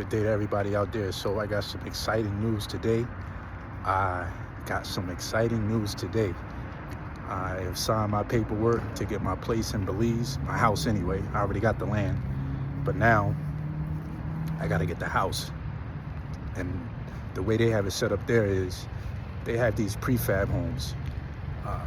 Good day to everybody out there. So I got some exciting news today. I I have signed my paperwork to get my place in Belize, my house anyway. I already got the land, but now I got to get the house. And the way they have it set up there is they have these prefab homes,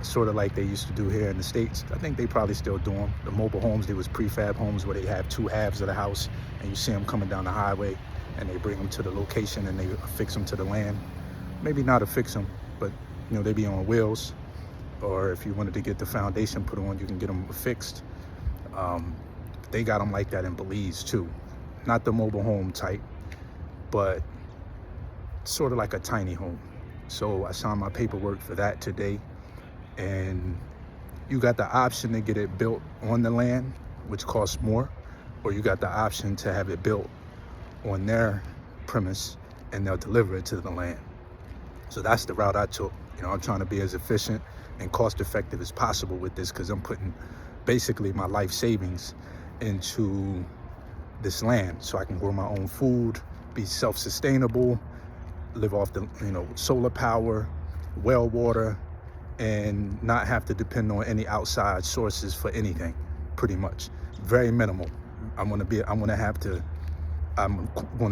sort of like they used to do here in the States. I think they probably still do them. The mobile homes, they was prefab homes where they have two halves of the house and you see them coming down the highway and they bring them to the location and they affix them to the land. Maybe not affix them, but they be on wheels. Or if you wanted to get the foundation put on, you can get them affixed. They got them like that in Belize too. Not the mobile home type, but sort of like a tiny home. So I signed my paperwork for that today. And you got the option to get it built on the land, which costs more, or you got the option to have it built on their premise and they'll deliver it to the land. So that's the route I took. I'm trying to be as efficient and cost effective as possible with this because I'm putting basically my life savings into this land so I can grow my own food, be self-sustainable, live off the solar power, well water, and not have to depend on any outside sources for anything, pretty much. Very minimal. I'm gonna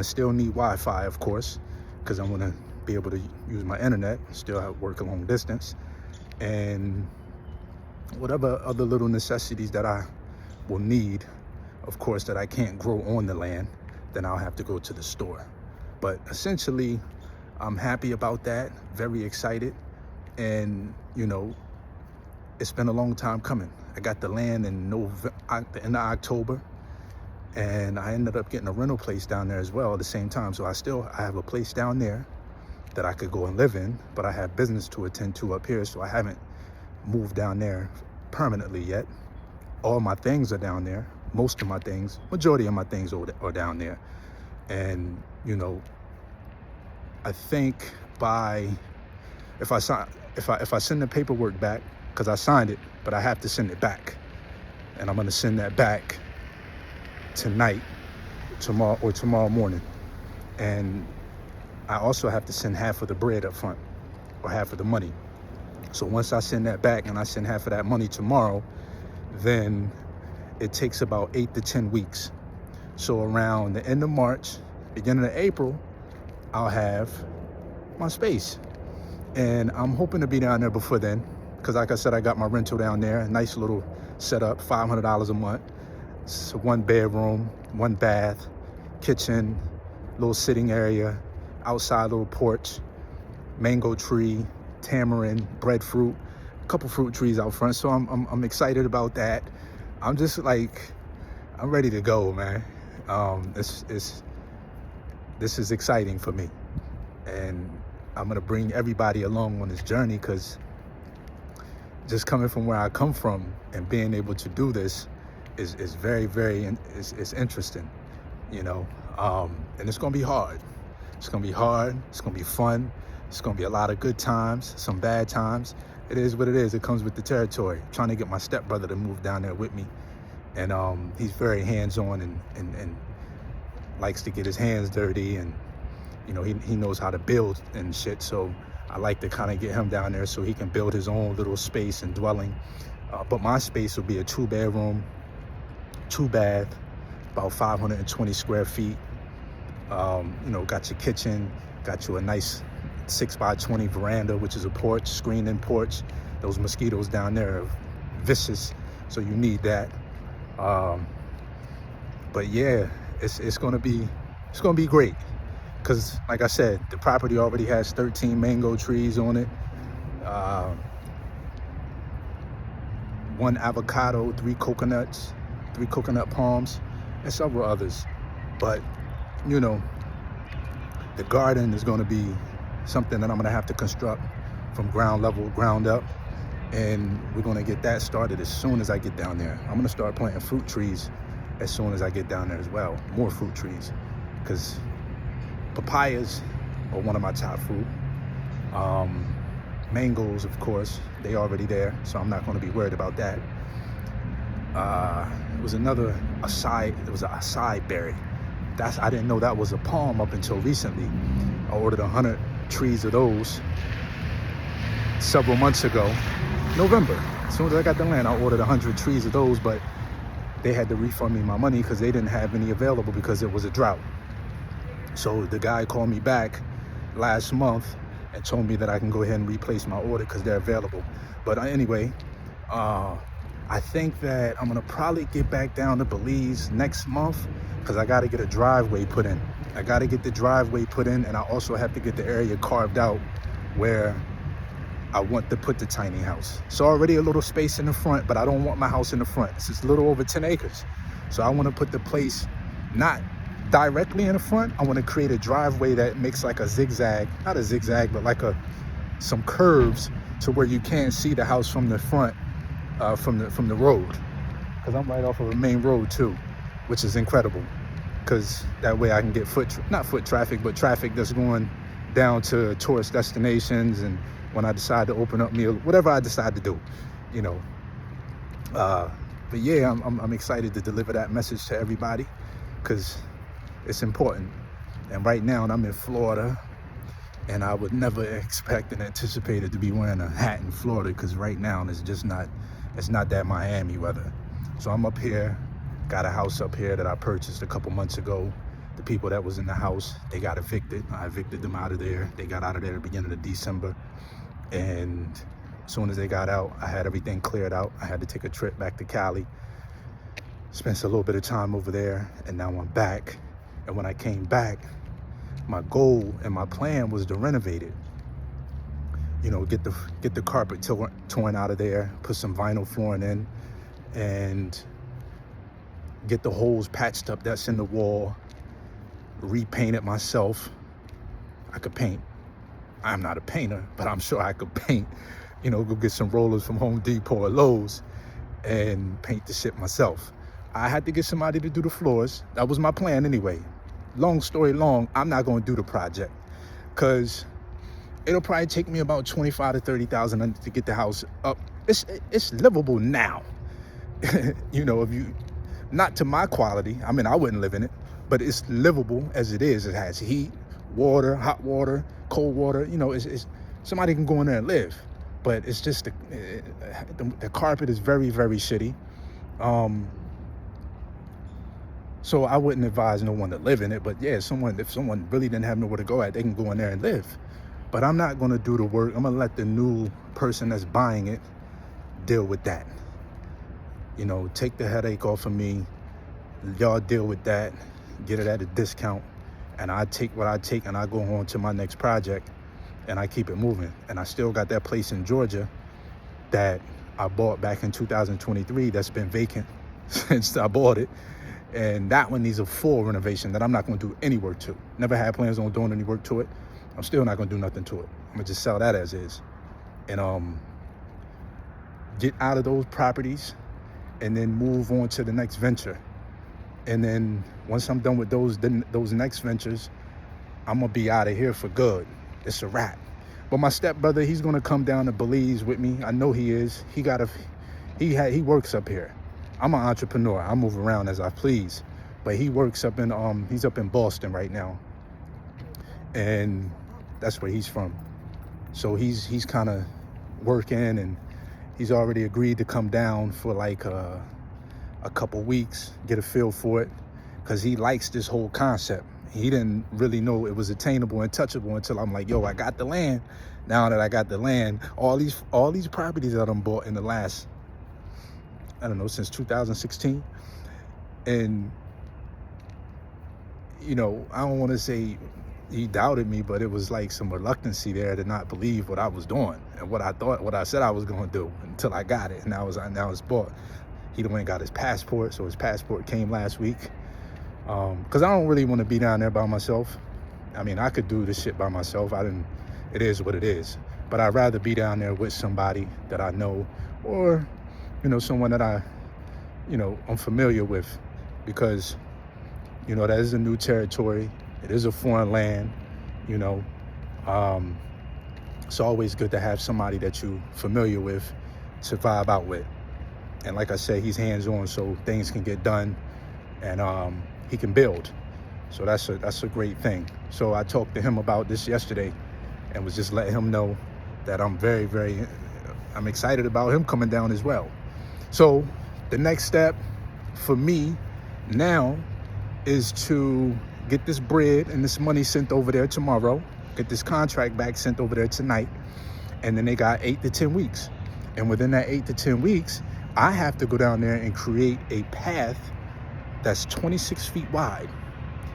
still need Wi-Fi, of course, because I'm gonna be able to use my internet, still have work a long distance, and whatever other little necessities that I will need, of course, that I can't grow on the land, then I'll have to go to the store. But essentially, I'm happy about that, very excited. And it's been a long time coming. I got the land in the end of October, and I ended up getting a rental place down there as well at the same time. So I have a place down there that I could go and live in, but I have business to attend to up here, so I haven't moved down there permanently yet. All my things are down there. Most of my things, majority of my things are down there. And I think if I send the paperwork back, because I signed it, but I have to send it back. And I'm gonna send that back tonight, tomorrow morning. And I also have to send half of the bread up front, or half of the money. So once I send that back and I send half of that money tomorrow, then it takes about 8 to 10 weeks. So around the end of March, beginning of April, I'll have my space. And I'm hoping to be down there before then, because like I said, I got my rental down there, a nice little setup, $500 a month. It's 1 bedroom, 1 bath, kitchen, little sitting area, outside little porch, mango tree, tamarind, breadfruit, a couple fruit trees out front. So I'm excited about that. I'm just I'm ready to go, man. This is exciting for me. And I'm gonna bring everybody along on this journey, because just coming from where I come from and being able to do this is very, very, it's interesting, and it's gonna be hard. It's gonna be hard, it's gonna be fun, it's gonna be a lot of good times, some bad times. It is what it is, it comes with the territory. I'm trying to get my stepbrother to move down there with me, and he's very hands-on and likes to get his hands dirty, and he knows how to build and shit. So I like to kind of get him down there so he can build his own little space and dwelling. But my space will be a 2 bedroom, 2 bath, about 520 square feet. Got your kitchen, got you a nice 6x20 veranda, which is a porch, screened-in porch. Those mosquitoes down there are vicious, so you need that. But yeah, it's gonna be great. Because, like I said, the property already has 13 mango trees on it, 1 avocado, 3 coconuts, 3 coconut palms, and several others. But, the garden is going to be something that I'm going to have to construct from ground up. And we're going to get that started as soon as I get down there. I'm going to start planting fruit trees as soon as I get down there as well. More fruit trees, because papayas are one of my top fruit. Mangoes, of course, they already there, so I'm not going to be worried about that. It was an acai berry. I didn't know that was a palm up until recently. I ordered 100 trees of those several months ago. November, as soon as I got the land, I ordered 100 trees of those, but they had to refund me my money because they didn't have any available because it was a drought. So the guy called me back last month and told me that I can go ahead and replace my order because they're available. But anyway, I think that I'm gonna probably get back down to Belize next month because I gotta get a driveway put in. I gotta get the driveway put in, and I also have to get the area carved out where I want to put the tiny house. It's already a little space in the front, but I don't want my house in the front. It's a little over 10 acres. So I want to put the place not directly in the front. I want to create a driveway that makes like a zigzag, not a zigzag, but like some curves to where you can't see the house from the front, from the road. Because I'm right off of a main road too, which is incredible. Because that way I can get not foot traffic, but traffic that's going down to tourist destinations, and when I decide to open up meal, whatever I decide to do, you know. But yeah, I'm excited to deliver that message to everybody because it's important. And right now I'm in Florida, and I would never expect and anticipated to be wearing a hat in Florida because right now it's not that Miami weather. So I'm up here, got a house up here that I purchased a couple months ago. The people that was in the house, they got evicted. I evicted them out of there. They got out of there at the beginning of December. And as soon as they got out, I had everything cleared out. I had to take a trip back to Cali, spent a little bit of time over there, and now I'm back. And when I came back, my goal and my plan was to renovate it. You know, get the carpet torn out of there, put some vinyl flooring in, and get the holes patched up that's in the wall, repaint it myself. I could paint. I'm not a painter, but I'm sure I could paint. You know, go get some rollers from Home Depot or Lowe's and paint the shit myself. I had to get somebody to do the floors. That was my plan anyway. Long story long, I'm not going to do the project because it'll probably take me about $25,000 to $30,000 to get the house up. It's livable now. You know, if you, not to my quality. I mean, I wouldn't live in it, but it's livable as it is. It has heat, water, hot water, cold water. You know, it's somebody can go in there and live, but it's just the carpet is very, very shitty. So I wouldn't advise no one to live in it, but yeah, if someone really didn't have nowhere to go at, they can go in there and live. But I'm not gonna do the work. I'm gonna let the new person that's buying it deal with that. You know, take the headache off of me. Y'all deal with that, get it at a discount, and I take what I take and I go on to my next project and I keep it moving. And I still got that place in Georgia that I bought back in 2023 that's been vacant since I bought it. And that one needs a full renovation that I'm not gonna do any work to. Never had plans on doing any work to it. I'm still not gonna do nothing to it. I'm gonna just sell that as is. And get out of those properties and then move on to the next venture. And then once I'm done with those next ventures, I'm gonna be out of here for good. It's a wrap. But my stepbrother, he's gonna come down to Belize with me. I know he is. He works up here. I'm an entrepreneur. I move around as I please. But he works up in he's up in Boston right now. And that's where he's from. So he's kind of working, and he's already agreed to come down for like a couple weeks, get a feel for it, because he likes this whole concept. He didn't really know it was attainable and touchable until I'm like, yo, I got the land. Now that I got the land, all these properties that I'm bought in the last, I don't know, since 2016. And, you know, I don't want to say he doubted me, but it was like some reluctancy there to not believe what I was doing and what I said I was going to do until I got it. And now it's bought. He went and got his passport. So his passport came last week. Cause I don't really want to be down there by myself. I mean, I could do this shit by myself. It is what it is, but I'd rather be down there with somebody that I know, or, you know, someone that I'm familiar with, because, you know, that is a new territory. It is a foreign land, you know. It's always good to have somebody that you're familiar with to vibe out with. And like I said, he's hands-on, so things can get done, and he can build. So that's a great thing. So I talked to him about this yesterday and was just letting him know that I'm excited about him coming down as well. So the next step for me now is to get this bread and this money sent over there tomorrow, get this contract back sent over there tonight, and then they got 8 to 10 weeks. And within that 8 to 10 weeks, I have to go down there and create a path that's 26 feet wide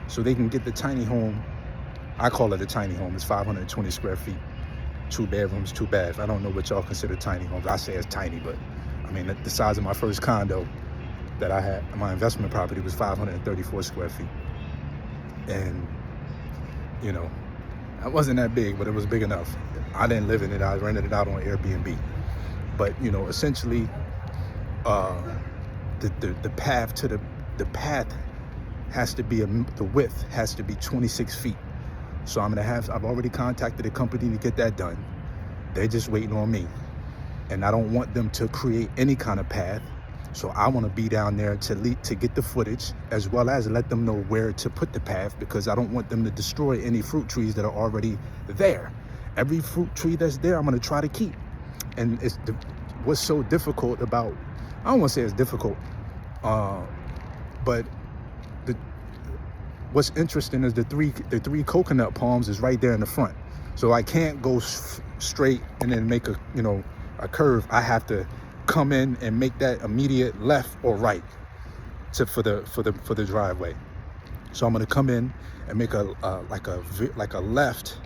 so they can get the tiny home. I call it a tiny home. It's 520 square feet, 2 bedrooms, 2 baths. I don't know what y'all consider tiny homes. I say it's tiny, but I mean, the size of my first condo that I had, my investment property, was 534 square feet. And, you know, it wasn't that big, but it was big enough. I didn't live in it. I rented it out on Airbnb. But, you know, essentially, the path has to be, the width has to be 26 feet. So I've already contacted the company to get that done. They're just waiting on me. And I don't want them to create any kind of path. So I want to be down there to get the footage, as well as let them know where to put the path, because I don't want them to destroy any fruit trees that are already there. Every fruit tree that's there, I'm going to try to keep. And what's so difficult about, I don't want to say it's difficult, but what's interesting is the three coconut palms is right there in the front. So I can't go straight and then make a curve. I have to come in and make that immediate left or right for the driveway. So I'm gonna come in and make a left,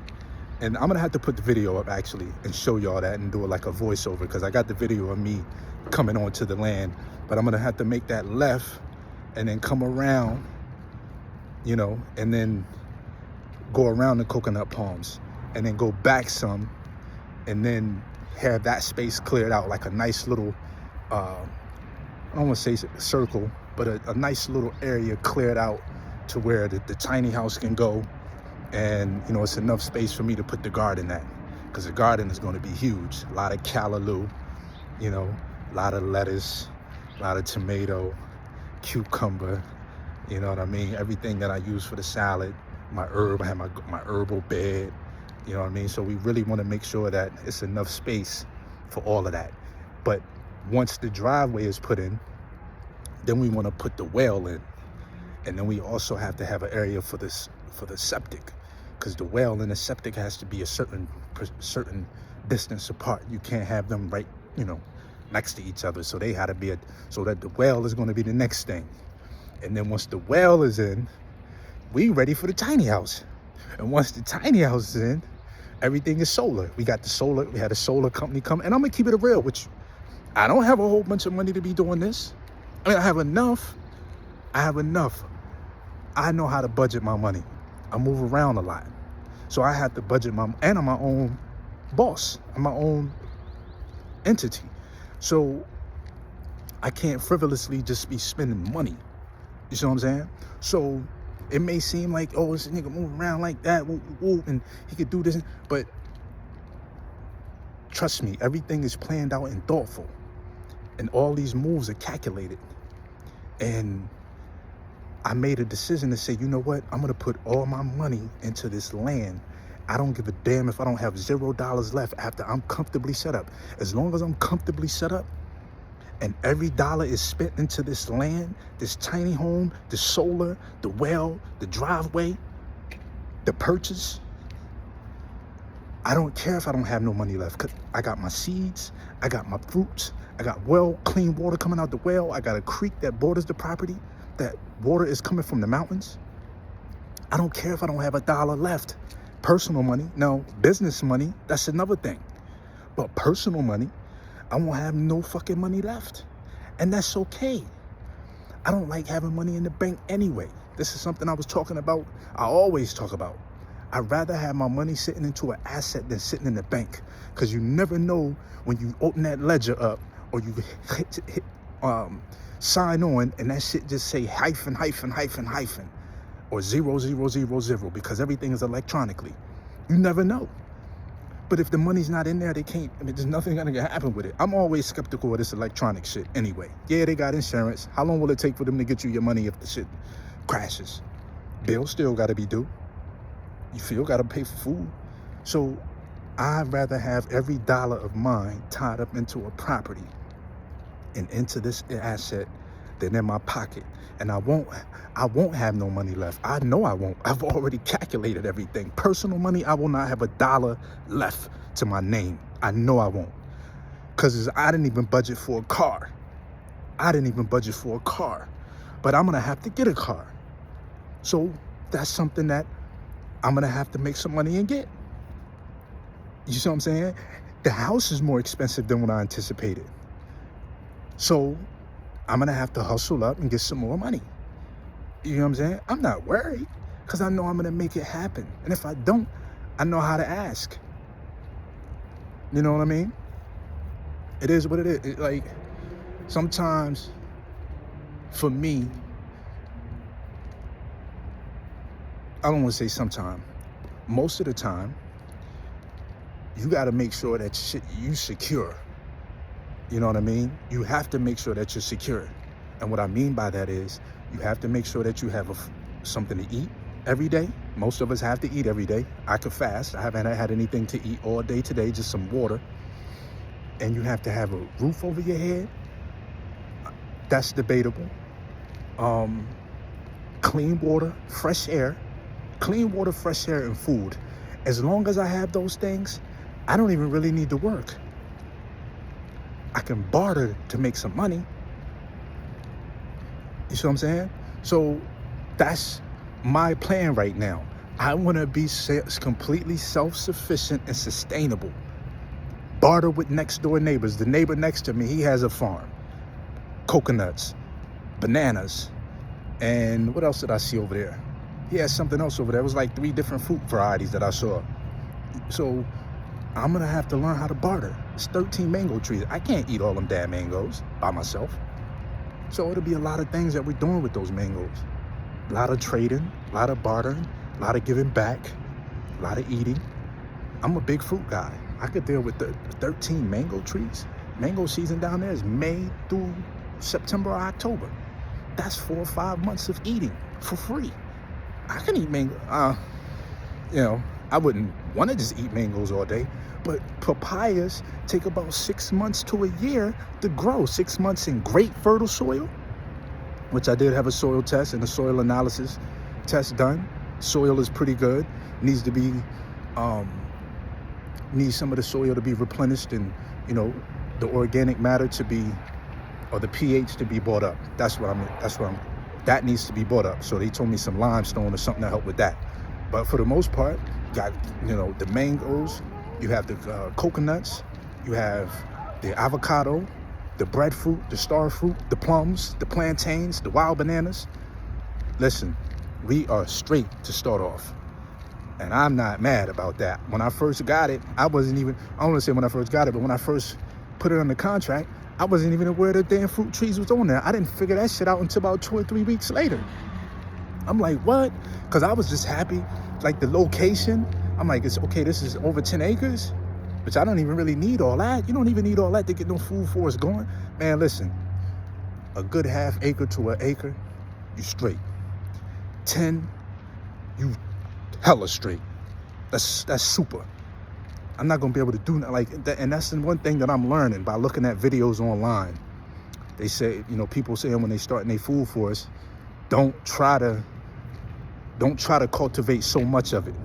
and I'm gonna have to put the video up actually and show y'all that and do it like a voiceover, because I got the video of me coming onto the land. But I'm gonna have to make that left and then come around, you know, and then go around the coconut palms and then go back some, and then have that space cleared out, like a nice little, I don't want to say circle, but a nice little area cleared out to where the tiny house can go. And, you know, it's enough space for me to put the garden at, because the garden is going to be huge. A lot of callaloo, you know, a lot of lettuce, a lot of tomato, cucumber, you know what I mean? Everything that I use for the salad, my herb, I have my herbal bed, you know what I mean? So we really want to make sure that it's enough space for all of that. But once the driveway is put in, then we want to put the well in. And then we also have to have an area for the septic, because the well and the septic has to be a certain distance apart. You can't have them right, you know, next to each other. So they had to be so that the well is going to be the next thing. And then once the well is in, we ready for the tiny house. And once the tiny house is in, everything is solar. We got the solar. We had a solar company come. And I'm going to keep it real with you. I don't have a whole bunch of money to be doing this. I mean, I have enough. I know how to budget my money. I move around a lot. So I have to budget and I'm my own boss. I'm my own entity. So I can't frivolously just be spending money. You see what I'm saying? So it may seem like, oh, this nigga moving around like that, and he could do this. But trust me, everything is planned out and thoughtful. And all these moves are calculated. And I made a decision to say, you know what? I'm going to put all my money into this land. I don't give a damn if I don't have $0 left after I'm comfortably set up. As long as I'm comfortably set up, and every dollar is spent into this land, this tiny home, the solar, the well, the driveway, the purchase. I don't care if I don't have no money left, because I got my seeds, I got my fruits, I got clean water coming out the well, I got a creek that borders the property, that water is coming from the mountains. I don't care if I don't have $1 left. Personal money, no. Business money, that's another thing. But personal money, I won't have no fucking money left. And that's okay. I don't like having money in the bank anyway. This is something I was talking about. I always talk about. I'd rather have my money sitting into an asset than sitting in the bank. Because you never know when you open that ledger up, or you sign on and that shit just say hyphen, or 0000, because everything is electronically. You never know. But if the money's not in there, they can't, there's nothing gonna happen with it. I'm always skeptical of this electronic shit anyway. Yeah, they got insurance. How long will it take for them to get you your money if the shit crashes? Bills still got to be due. You still got to pay for food. So I'd rather have every dollar of mine tied up into a property and into this asset than in my pocket. And I won't have no money left. I know I won't. I've already calculated everything. Personal money, I will not have a dollar left to my name. I know I won't. Because I didn't even budget for a car. But I'm going to have to get a car. So that's something that I'm going to have to make some money and get. You see what I'm saying? The house is more expensive than what I anticipated. So I'm going to have to hustle up and get some more money. You know what I'm saying? I'm not worried because I know I'm going to make it happen. And if I don't, I know how to ask. You know what I mean? It is what it is. Like, sometimes, for me, I don't want to say sometimes, most of the time, you got to make sure that you secure. You know what I mean? You have to make sure that you're secure. And what I mean by that is you have to make sure that you have something to eat every day. Most of us have to eat every day. I could fast. I haven't had anything to eat all day today, just some water. And you have to have a roof over your head. That's debatable. Clean water, fresh air. Clean water, fresh air, and food. As long as I have those things, I don't even really need to work. I can barter to make some money. You see what I'm saying? So that's my plan right now. I want to be completely self-sufficient and sustainable. Barter with next door neighbors. The neighbor next to me, he has a farm. Coconuts, bananas, and what else did I see over there? He has something else over there. It was like 3 different fruit varieties that I saw. So I'm going to have to learn how to barter. It's 13 mango trees. I can't eat all them damn mangoes by myself. So it'll be a lot of things that we're doing with those mangoes. A lot of trading, a lot of bartering, a lot of giving back, a lot of eating. I'm a big fruit guy. I could deal with the 13 mango trees. Mango season down there is May through September or October. That's 4 or 5 months of eating for free. I can eat mango. I wouldn't want to just eat mangoes all day, but papayas take about 6 months to a year to grow. 6 months in great fertile soil, which I did have a soil test and a soil analysis test done. Soil is pretty good. Needs to be, needs some of the soil to be replenished and, the organic matter to be, or the pH to be brought up. That needs to be brought up. So they told me some limestone or something to help with that. But for the most part, you got, the mangoes, you have the coconuts, you have the avocado, the breadfruit, the star fruit, the plums, the plantains, the wild bananas. Listen, we are straight to start off. And I'm not mad about that. When I first got it, I don't want to say when I first got it, but when I first put it on the contract, I wasn't even aware the damn fruit trees was on there. I didn't figure that shit out until about 2 or 3 weeks later. I'm like, what? Because I was just happy, like the location. I'm like, it's okay, this is over 10 acres, which I don't even really need all that. You don't even need all that to get no food forest going. Man, listen, a good ½ acre to an acre, you straight. 10, you hella straight. That's super. I'm not gonna be able to do that like that, and that's the one thing that I'm learning by looking at videos online. They say, people saying when they start in their food forest, don't try to cultivate so much of it.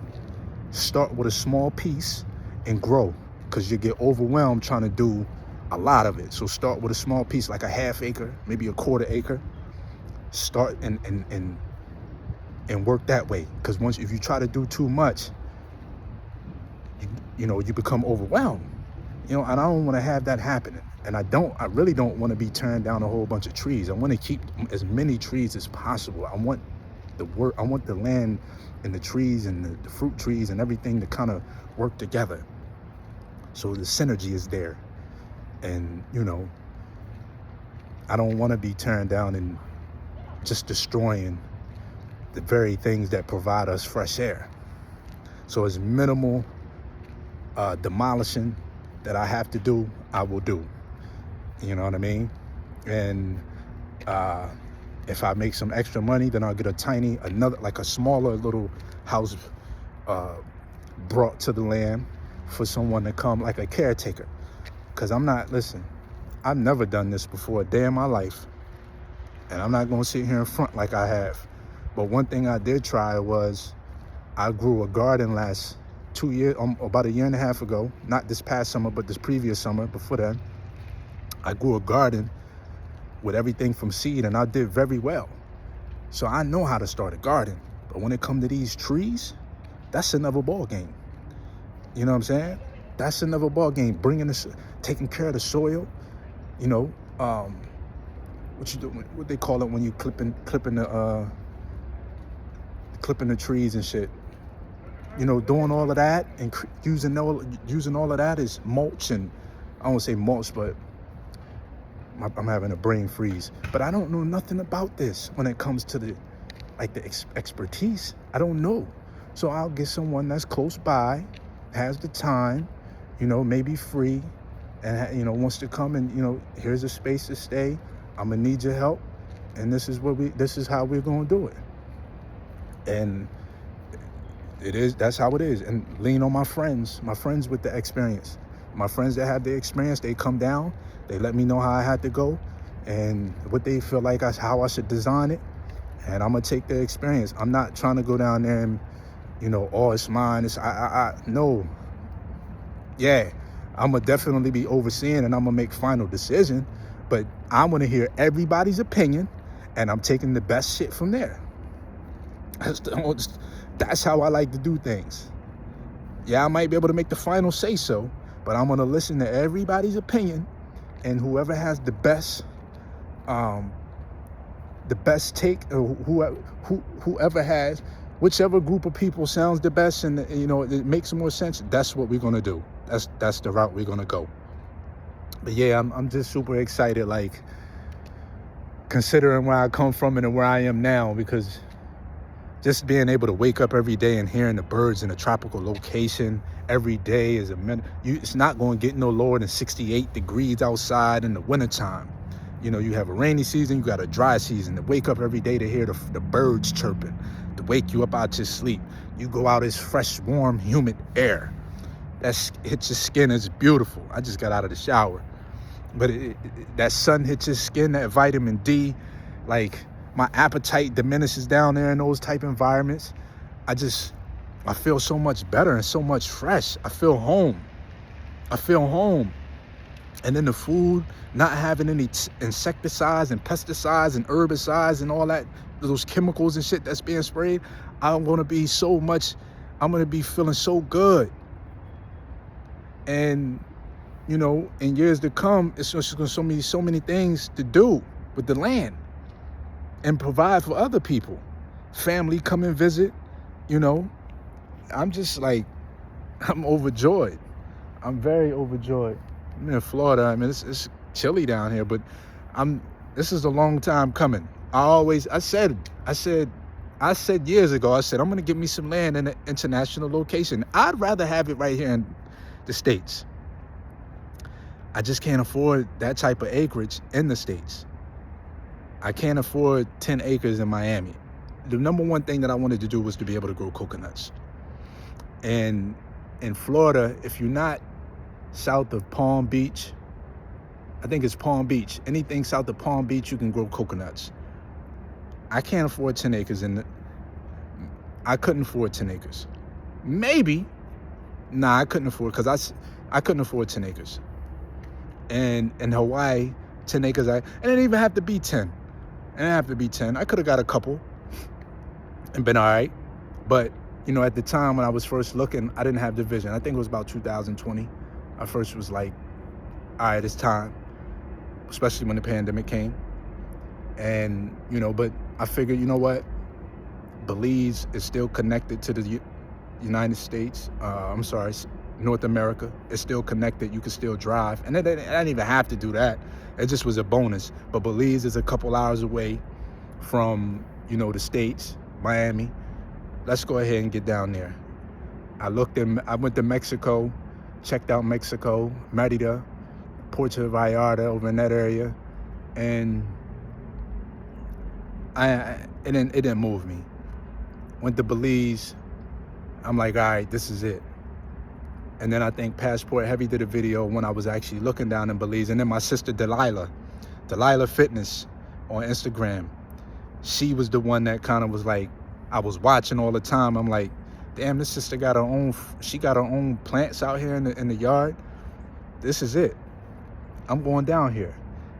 Start with a small piece and grow, because you get overwhelmed trying to do a lot of it. So start with a small piece, like a ½ acre, maybe a ½ acre. Start and work that way, because if you try to do too much, you become overwhelmed. And I don't want to have that happening. And I really don't want to be tearing down a whole bunch of trees. I want to keep as many trees as possible. I want the land and the trees and the fruit trees and everything to kind of work together. So the synergy is there. And, I don't want to be tearing down and just destroying the very things that provide us fresh air. So as minimal demolishing that I have to do, I will do. You know what I mean? And If I make some extra money, then I'll get a smaller little house brought to the land for someone to come, like a caretaker. Because I've never done this before a day in my life. And I'm not going to sit here in front like I have. But one thing I did try was I grew a garden last 2 years, about a year and a half ago. Not this past summer, but this previous summer before that. I grew a garden with everything from seed, and I did very well. So I know how to start a garden. But when it comes to these trees, that's another ball game. You know what I'm saying? That's another ball game. Taking care of the soil. You know, what they call it when you clipping the trees and shit. You know, doing all of that and using all of that as mulch, and I won't say mulch, but I'm having a brain freeze. But I don't know nothing about this when it comes to the expertise. I don't know. So I'll get someone that's close by, has the time, you know, maybe free, and, you know, wants to come and, you know, here's a space to stay. I'm gonna need your help, and this is how we're gonna do it. And that's how it is. And lean on my friends with the experience. My friends that have the experience, they come down, they let me know how I had to go and what they feel like how I should design it. And I'm gonna take their experience. I'm not trying to go down there and, you know, oh, it's mine. No. Yeah, I'm gonna definitely be overseeing, and I'm gonna make final decision. But I want to hear everybody's opinion, and I'm taking the best shit from there. That's how I like to do things. Yeah, I might be able to make the final say so, but I'm gonna listen to everybody's opinion, and whoever has the best take, or whoever has, whichever group of people sounds the best, and, you know, it makes more sense. That's what we're gonna do. That's the route we're gonna go. But yeah, I'm just super excited, like, considering where I come from and where I am now, because just being able to wake up every day and hearing the birds in a tropical location every day is it's not going to get no lower than 68 degrees outside in the wintertime. You know, you have a rainy season, you got a dry season. To wake up every day to hear the birds chirping, to wake you up out your sleep. You go out, it's fresh, warm, humid air. That hits your skin, it's beautiful. I just got out of the shower. But that sun hits your skin, that vitamin D, like, my appetite diminishes down there in those type environments. I feel so much better and so much fresh. I feel home. And then the food, not having any insecticides and pesticides and herbicides and all that, those chemicals and shit that's being sprayed, I'm going to be feeling so good. And, you know, in years to come, it's just going to show me so many things to do with the land and provide for other people. Family come and visit, you know. I'm just like, I'm overjoyed. I'm very overjoyed. I'm in Florida. I mean, it's chilly down here, but this is a long time coming. I said years ago, I'm going to get me some land in an international location. I'd rather have it right here in the States. I just can't afford that type of acreage in the States. I can't afford 10 acres in Miami. The number one thing that I wanted to do was to be able to grow coconuts. And in Florida, if you're not south of Palm Beach, I think it's Palm Beach. Anything south of Palm Beach, you can grow coconuts. I can't afford 10 acres I couldn't afford 10 acres. Maybe. Nah, I couldn't afford, because I couldn't afford 10 acres. And in Hawaii, 10 acres, and it didn't even have to be 10. It didn't have to be 10. I could have got a couple and been all right. But, you know, at the time when I was first looking, I didn't have the vision. I think it was about 2020. I first was like, all right, it's time, especially when the pandemic came. And, you know, but I figured, you know what? Belize is still connected to the United States. North America is still connected. You can still drive. And I didn't even have to do that. It just was a bonus. But Belize is a couple hours away from, you know, the States, Miami. Let's go ahead and get down there. I went to Mexico, checked out Mexico, Merida, Puerto Vallarta, over in that area. And it didn't move me. Went to Belize. I'm like, all right, this is it. And then I think Passport Heavy did a video when I was actually looking down in Belize. And then my sister Delilah Fitness on Instagram, she was the one that kind of was like, I was watching all the time. I'm like, damn, this sister got her own, she got her own plants out here in the yard. This is it. I'm going down here.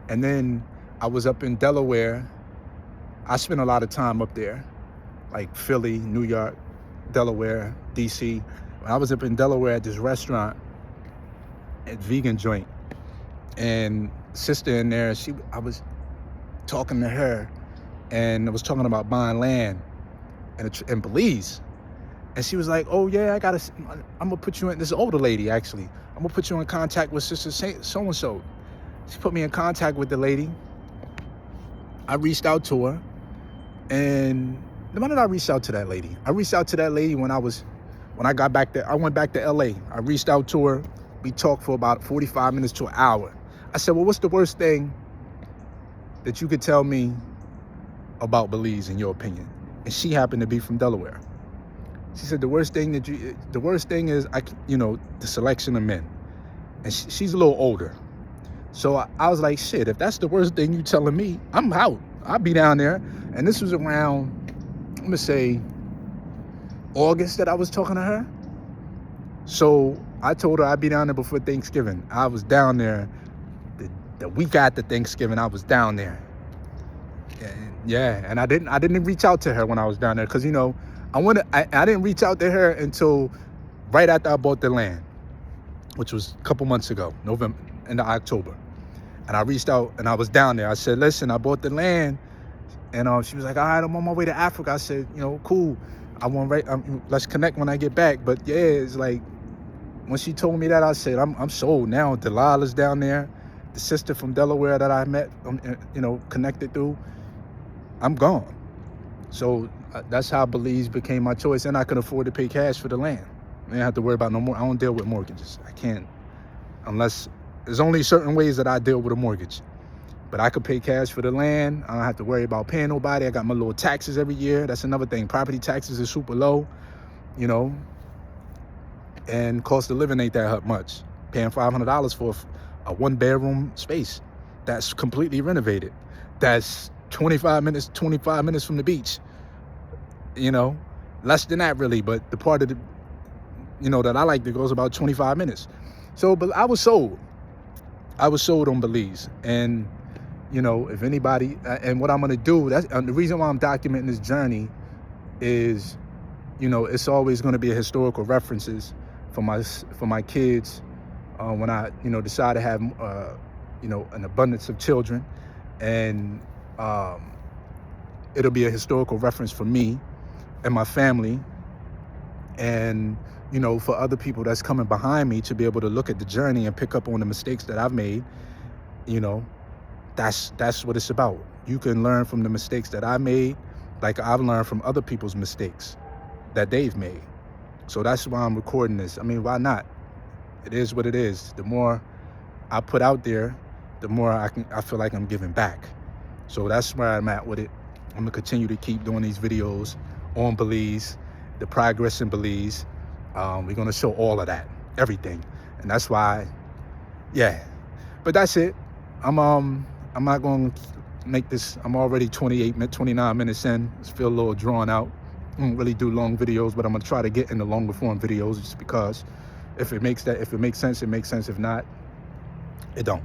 And then I was up in Delaware. I spent a lot of time up there, like Philly, New York, Delaware, DC. When I was up in Delaware at this restaurant, at vegan joint, and sister in there, I was talking to her, and I was talking about buying land in Belize. And she was like, oh yeah, I'm gonna put you in, this older lady actually, I'm gonna put you in contact with sister so-and-so. She put me in contact with the lady. I reached out to her, and when did I reach out to that lady? I reached out to that lady when I got back there. I went back to LA. I reached out to her. We talked for about 45 minutes to an hour. I said, well, what's the worst thing that you could tell me about Belize in your opinion? And she happened to be from Delaware. She said, the worst thing is, the selection of men. And she's a little older. So I was like, shit, if that's the worst thing you telling me, I'm out. I'll be down there. And this was around, I'm gonna say, August that I was talking to her. So I told her I'd be down there before Thanksgiving. I was down there the week after Thanksgiving. I was down there. And I didn't reach out to her when I was down there because I didn't reach out to her until right after I bought the land, which was a couple months ago, November, into October. And I reached out and I was down there. I said, listen, I bought the land. And she was like, all right, I'm on my way to Africa. I said, cool. Let's connect when I get back. But yeah, it's like, when she told me that, I said, I'm sold now. Delilah's down there. The sister from Delaware that I met, connected through, I'm gone. So that's how Belize became my choice. And I could afford to pay cash for the land. I didn't have to worry about no more. I don't deal with mortgages. I can't, unless there's only certain ways that I deal with a mortgage. But I could pay cash for the land. I don't have to worry about paying nobody. I got my little taxes every year. That's another thing. Property taxes are super low, and cost of living ain't that much. Paying $500 for a one-bedroom space that's completely renovated. That's 25 minutes from the beach. Less than that really, but the part of the, that I like that goes about 25 minutes. So, but I was sold on Belize. And, if anybody, and what I'm going to do, that's the reason why I'm documenting this journey is, it's always going to be a historical references for my kids when I, decide to have, an abundance of children. And it'll be a historical reference for me and my family. And, for other people that's coming behind me to be able to look at the journey and pick up on the mistakes that I've made, that's what it's about. You can learn from the mistakes that I made, like I've learned from other people's mistakes that they've made. So that's why I'm recording this. I mean, why not? It is what it is. The more I put out there, the more I feel like I'm giving back. So that's where I'm at with it. I'm gonna continue to keep doing these videos on Belize, the progress in Belize. We're gonna show all of that, everything. And that's why, yeah. But that's it. I'm not gonna make this, I'm already 29 minutes in. I feel a little drawn out. I don't really do long videos, but I'm gonna try to get into longer form videos just because if it makes sense, it makes sense. If not, it don't.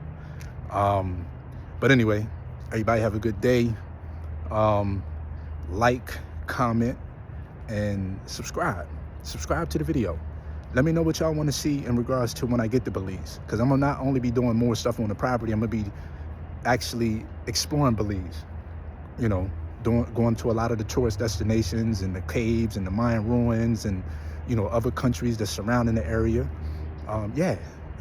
But anyway, everybody have a good day. Like, comment, and subscribe to the video. Let me know what y'all want to see in regards to when I get to Belize, because I'm gonna not only be doing more stuff on the property, I'm gonna be actually exploring Belize, going to a lot of the tourist destinations and the caves and the Mayan ruins and other countries that's surrounding the area. We're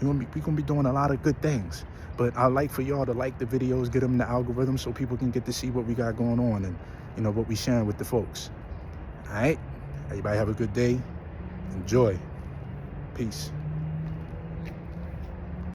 gonna be doing a lot of good things. But I'd like for y'all to like the videos, get them in the algorithm so people can get to see what we got going on and what we sharing with the folks. All right, everybody have a good day. Enjoy. Peace.